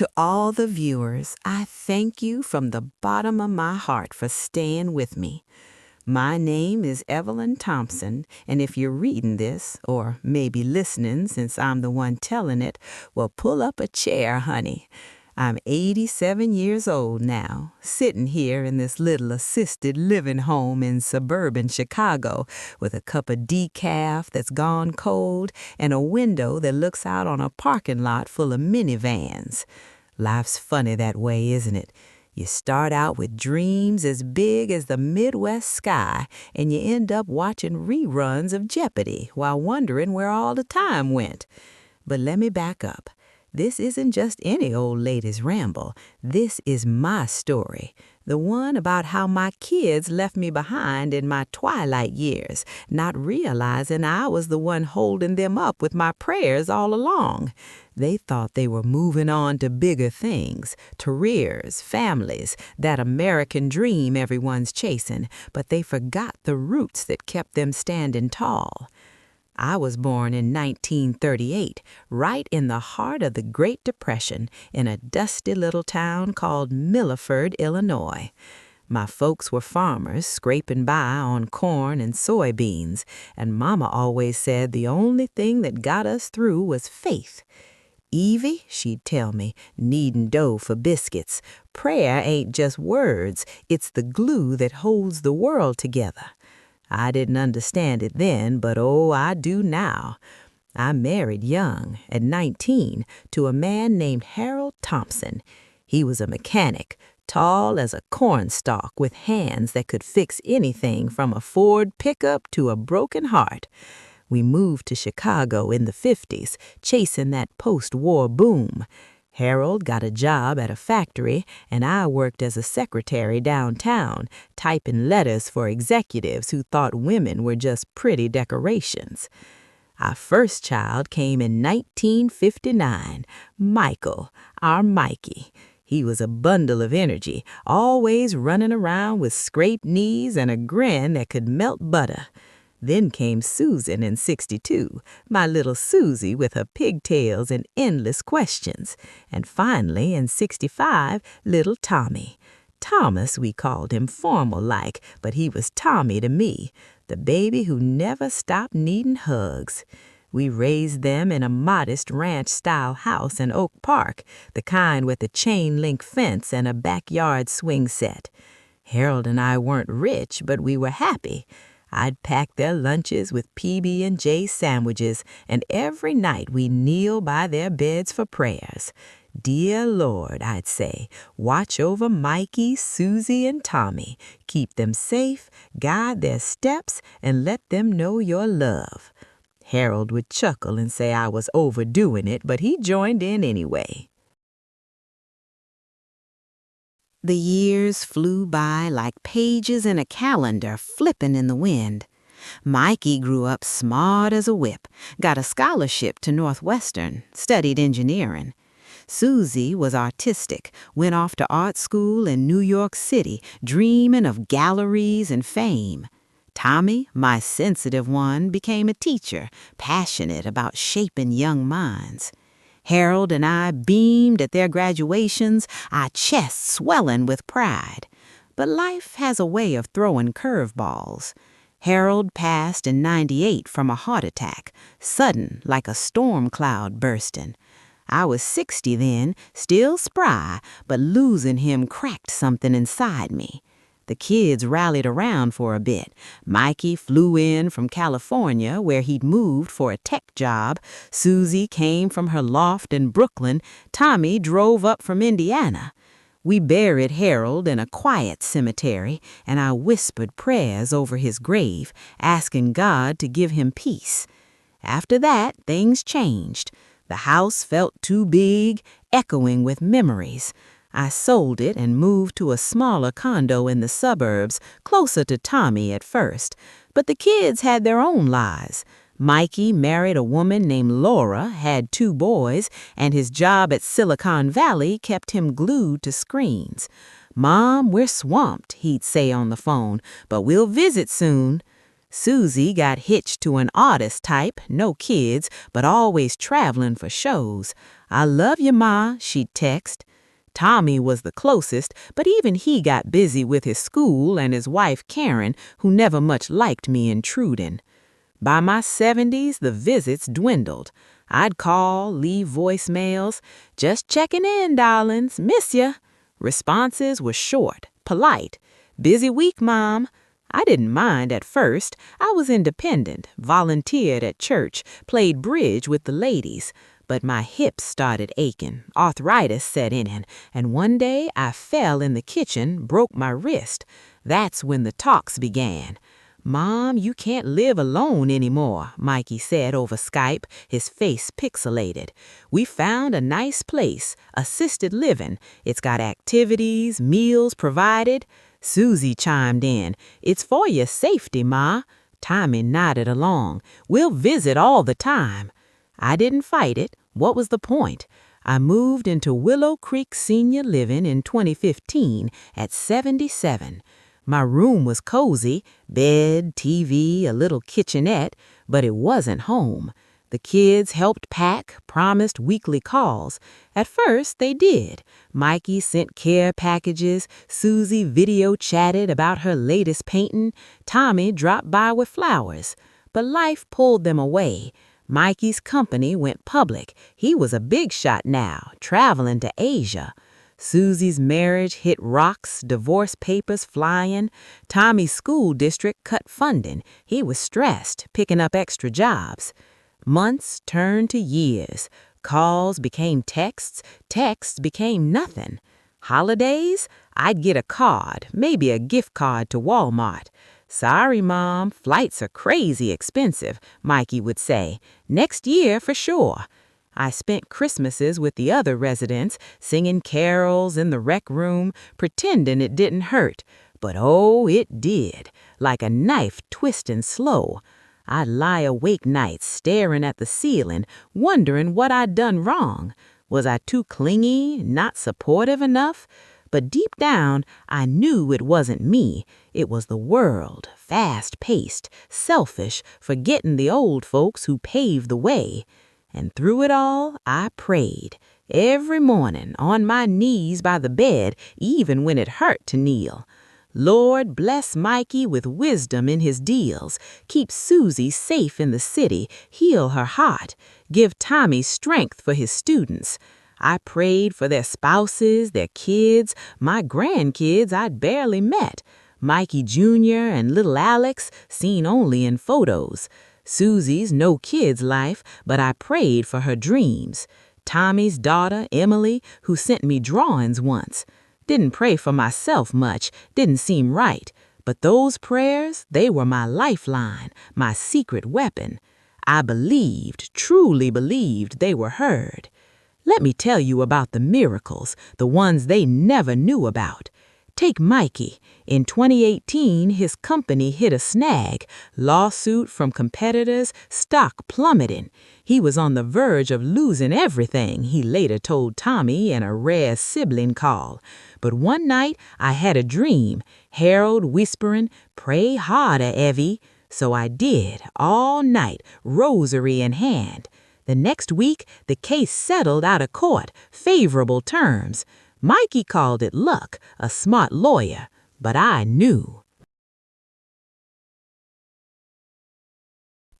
To all the viewers, I thank you from the bottom of my heart for staying with me. My name is Evelyn Thompson, and if you're reading this, or maybe listening since I'm the one telling it, well, pull up a chair, honey. I'm 87 years old now, sitting here in this little assisted living home in suburban Chicago with a cup of decaf that's gone cold and a window that looks out on a parking lot full of minivans. Life's funny that way, isn't it? You start out with dreams as big as the Midwest sky, and you end up watching reruns of Jeopardy while wondering where all the time went. But let me back up. This isn't just any old lady's ramble. This is my story, the one about how my kids left me behind in my twilight years, not realizing I was the one holding them up with my prayers all along. They thought they were moving on to bigger things, careers, families, that American dream everyone's chasing, but they forgot the roots that kept them standing tall. I was born in 1938, right in the heart of the Great Depression, in a dusty little town called Milford, Illinois. My folks were farmers scraping by on corn and soybeans, and Mama always said the only thing that got us through was faith. Evie, she'd tell me, kneading dough for biscuits, prayer ain't just words, it's the glue that holds the world together. I didn't understand it then, but oh, I do now. I married young, at 19, to a man named Harold Thompson. He was a mechanic, tall as a cornstalk with hands that could fix anything from a Ford pickup to a broken heart. We moved to Chicago in the 50s, chasing that post-war boom. Harold got a job at a factory, and I worked as a secretary downtown, typing letters for executives who thought women were just pretty decorations. Our first child came in 1959, Michael, our Mikey. He was a bundle of energy, always running around with scraped knees and a grin that could melt butter. Then came Susan in 62, my little Susie with her pigtails and endless questions. And finally, in 65, little Tommy. Thomas, we called him formal-like, but he was Tommy to me, the baby who never stopped needing hugs. We raised them in a modest ranch-style house in Oak Park, the kind with a chain-link fence and a backyard swing set. Harold and I weren't rich, but we were happy. I'd pack their lunches with PB&J sandwiches, and every night we kneel by their beds for prayers. Dear Lord, I'd say, watch over Mikey, Susie, and Tommy. Keep them safe, guide their steps, and let them know your love. Harold would chuckle and say I was overdoing it, but he joined in anyway. The years flew by like pages in a calendar flipping in the wind. Mikey grew up smart as a whip, got a scholarship to Northwestern, studied engineering. Susie was artistic, went off to art school in New York City, dreaming of galleries and fame. Tommy, my sensitive one, became a teacher, passionate about shaping young minds. Harold and I beamed at their graduations, our chests swelling with pride. But life has a way of throwing curveballs. Harold passed in 98 from a heart attack, sudden like a storm cloud bursting. I was 60 then, still spry, but losing him cracked something inside me. The kids rallied around for a bit. Mikey flew in from California, where he'd moved for a tech job. Susie came from her loft in Brooklyn. Tommy drove up from Indiana. We buried Harold in a quiet cemetery, and I whispered prayers over his grave, asking God to give him peace. After that, things changed. The house felt too big, echoing with memories. I sold it and moved to a smaller condo in the suburbs, closer to Tommy at first. But the kids had their own lives. Mikey married a woman named Laura, had 2 boys, and his job at Silicon Valley kept him glued to screens. "Mom, we're swamped," he'd say on the phone, "but we'll visit soon." Susie got hitched to an artist type, no kids, but always traveling for shows. "I love you, Ma," she'd text. Tommy was the closest, but even he got busy with his school and his wife Karen, who never much liked me intruding. By my 70s, the visits dwindled. I'd call, leave voicemails. "Just checking in, darlings. Miss ya." Responses were short, polite. "Busy week, Mom." I didn't mind at first. I was independent, volunteered at church, played bridge with the ladies. But my hips started aching, arthritis set in, and one day I fell in the kitchen, broke my wrist. That's when the talks began. "Mom, you can't live alone anymore," Mikey said over Skype, his face pixelated. "We found a nice place, assisted living. It's got activities, meals provided." Susie chimed in. "It's for your safety, Ma." Tommy nodded along. "We'll visit all the time." I didn't fight it. What was the point? I moved into Willow Creek Senior Living in 2015 at 77. My room was cozy, bed, TV, a little kitchenette, but it wasn't home. The kids helped pack, promised weekly calls. At first, they did. Mikey sent care packages, Susie video chatted about her latest painting, Tommy dropped by with flowers. But life pulled them away. Mikey's company went public. He was a big shot now, traveling to Asia. Susie's marriage hit rocks, divorce papers flying. Tommy's school district cut funding. He was stressed, picking up extra jobs. Months turned to years. Calls became texts. Texts became nothing. Holidays? I'd get a card, maybe a gift card to Walmart. "Sorry, Mom, flights are crazy expensive," Mikey would say. "Next year for sure." I spent Christmases with the other residents, singing carols in the rec room, pretending it didn't hurt. But oh, it did, like a knife twisting slow. I'd lie awake nights staring at the ceiling, wondering what I'd done wrong. Was I too clingy, not supportive enough? But deep down, I knew it wasn't me. It was the world, fast-paced, selfish, forgetting the old folks who paved the way. And through it all, I prayed. Every morning, on my knees by the bed, even when it hurt to kneel. "Lord, bless Mikey with wisdom in his deals. Keep Susie safe in the city. Heal her heart. Give Tommy strength for his students." I prayed for their spouses, their kids, my grandkids I'd barely met. Mikey Jr. and little Alex, seen only in photos. Susie's no kids life, but I prayed for her dreams. Tommy's daughter, Emily, who sent me drawings once. Didn't pray for myself much, didn't seem right. But those prayers, they were my lifeline, my secret weapon. I believed, truly believed they were heard. Let me tell you about the miracles, the ones they never knew about. Take Mikey. In 2018, his company hit a snag, lawsuit from competitors, stock plummeting. He was on the verge of losing everything, he later told Tommy in a rare sibling call. But one night, I had a dream, Harold whispering, "Pray harder, Evie." So I did, all night, rosary in hand. The next week, the case settled out of court, favorable terms. Mikey called it luck, a smart lawyer, but I knew.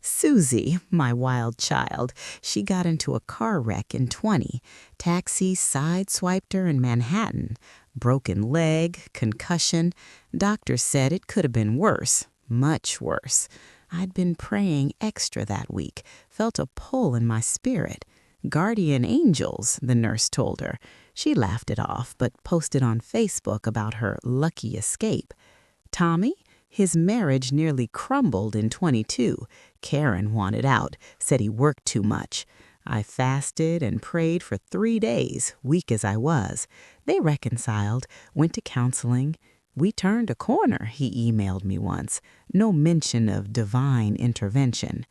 Susie, my wild child, she got into a car wreck in 20. Taxi sideswiped her in Manhattan. Broken leg, concussion. Doctors said it could have been worse, much worse. I'd been praying extra that week, felt a pull in my spirit. "Guardian angels," the nurse told her. She laughed it off, but posted on Facebook about her lucky escape. Tommy? His marriage nearly crumbled in 22. Karen wanted out, said he worked too much. I fasted and prayed for 3 days, weak as I was. They reconciled, went to counseling. "We turned a corner," he emailed me once. No mention of divine intervention.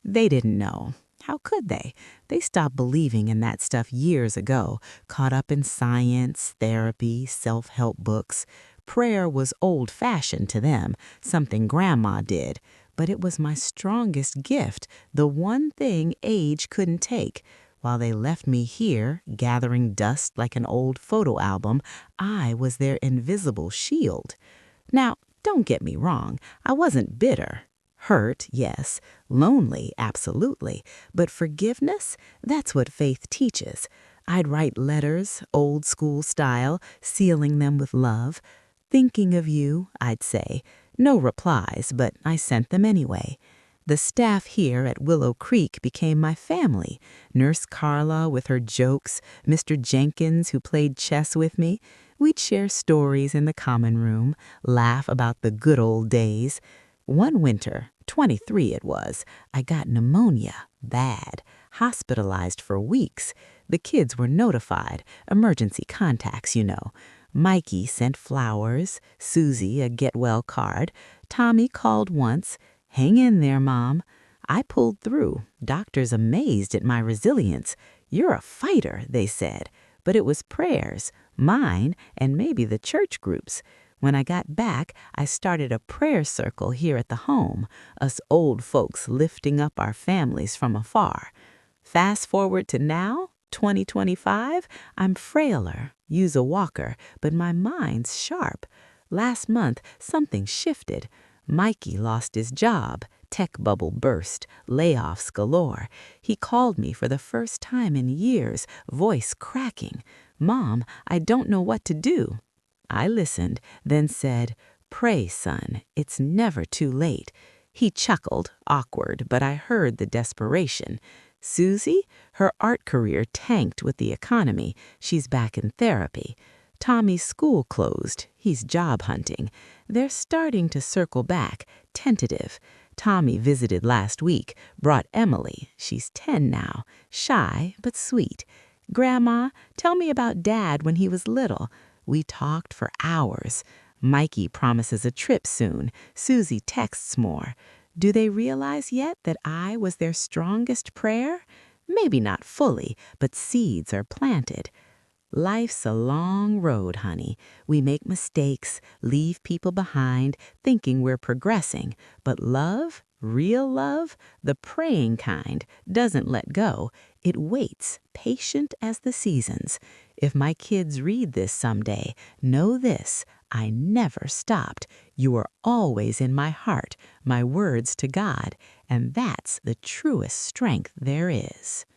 They didn't know. How could they? They stopped believing in that stuff years ago, caught up in science, therapy, self-help books. Prayer was old-fashioned to them, something Grandma did. But it was my strongest gift, the one thing age couldn't take. While they left me here, gathering dust like an old photo album, I was their invisible shield. Now, don't get me wrong, I wasn't bitter. Hurt, yes. Lonely, absolutely. But forgiveness? That's what faith teaches. I'd write letters, old school style, sealing them with love. Thinking of you, I'd say. No replies, but I sent them anyway. The staff here at Willow Creek became my family. Nurse Carla with her jokes, Mr. Jenkins who played chess with me. We'd share stories in the common room, laugh about the good old days. One winter, 23 it was, I got pneumonia, bad, hospitalized for weeks. The kids were notified, emergency contacts, you know. Mikey sent flowers, Susie a get-well card. Tommy called once. Hang in there, Mom. I pulled through, doctors amazed at my resilience. You're a fighter, they said. But it was prayers, mine, and maybe the church groups. When I got back, I started a prayer circle here at the home, us old folks lifting up our families from afar. Fast forward to now, 2025, I'm frailer, use a walker, but my mind's sharp. Last month, something shifted. Mikey lost his job. Tech bubble burst. Layoffs galore. He called me for the first time in years, voice cracking. Mom, I don't know what to do. I listened, then said, Pray, son, it's never too late. He chuckled, awkward, but I heard the desperation. Susie? Her art career tanked with the economy. She's back in therapy. Tommy's school closed. He's job hunting. They're starting to circle back, tentative. Tommy visited last week, brought Emily. She's 10 now, shy but sweet. Grandma, tell me about Dad when he was little. We talked for hours. Mikey promises a trip soon. Susie texts more. Do they realize yet that I was their strongest prayer? Maybe not fully, but seeds are planted. Life's a long road, honey. We make mistakes, leave people behind, thinking we're progressing. But love, real love, the praying kind, doesn't let go. It waits, patient as the seasons. If my kids read this someday, know this, I never stopped. You are always in my heart, my words to God, and that's the truest strength there is.